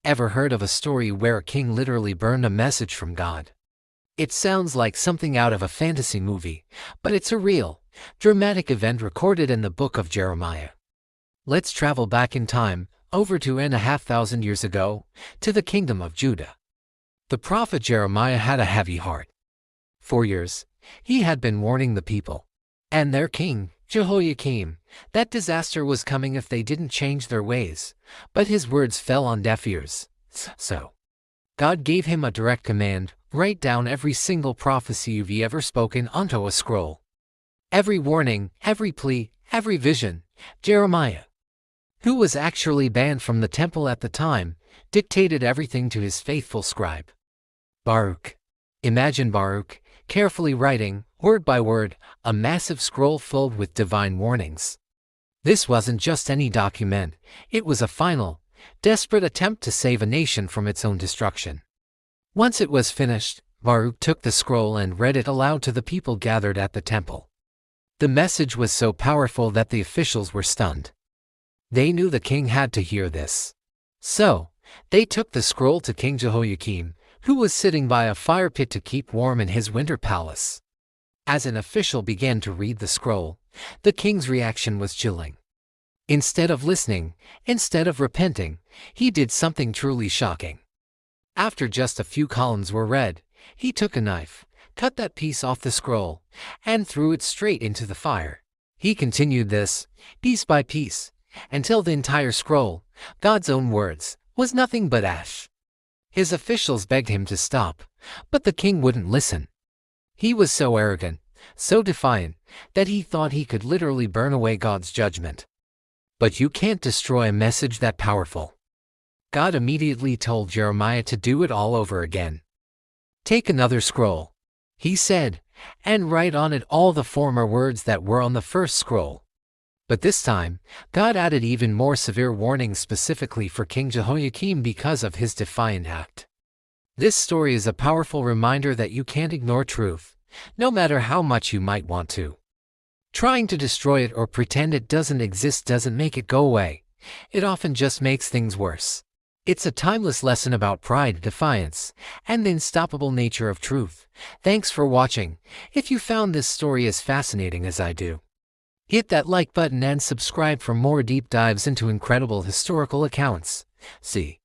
Ever heard of a story where a king literally burned a message from God? It sounds like something out of a fantasy movie, but it's a real, dramatic event recorded in the book of Jeremiah. Let's travel back in time, over 2,500 years ago, to the kingdom of Judah. The prophet Jeremiah had a heavy heart. For years, he had been warning the people and their king, Jehoiakim, that disaster was coming if they didn't change their ways, but his words fell on deaf ears. So, God gave him a direct command: write down every single prophecy you've ever spoken onto a scroll. Every warning, every plea, every vision. Jeremiah, who was actually banned from the temple at the time, dictated everything to his faithful scribe, Baruch. Imagine Baruch carefully writing, word by word, a massive scroll filled with divine warnings. This wasn't just any document, it was a final, desperate attempt to save a nation from its own destruction. Once it was finished, Baruch took the scroll and read it aloud to the people gathered at the temple. The message was so powerful that the officials were stunned. They knew the king had to hear this. So, they took the scroll to King Jehoiakim, who was sitting by a fire pit to keep warm in his winter palace. As an official began to read the scroll, the king's reaction was chilling. Instead of listening, instead of repenting, he did something truly shocking. After just a few columns were read, he took a knife, cut that piece off the scroll, and threw it straight into the fire. He continued this, piece by piece, until the entire scroll, God's own words, was nothing but ash. His officials begged him to stop, but the king wouldn't listen. He was so arrogant, so defiant, that he thought he could literally burn away God's judgment. But you can't destroy a message that powerful. God immediately told Jeremiah to do it all over again. Take another scroll, he said, and write on it all the former words that were on the first scroll. But this time, God added even more severe warnings specifically for King Jehoiakim because of his defiant act. This story is a powerful reminder that you can't ignore truth, no matter how much you might want to. Trying to destroy it or pretend it doesn't exist doesn't make it go away. It often just makes things worse. It's a timeless lesson about pride, defiance, and the unstoppable nature of truth. Thanks for watching. If you found this story as fascinating as I do, hit that like button and subscribe for more deep dives into incredible historical accounts. See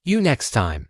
you next time.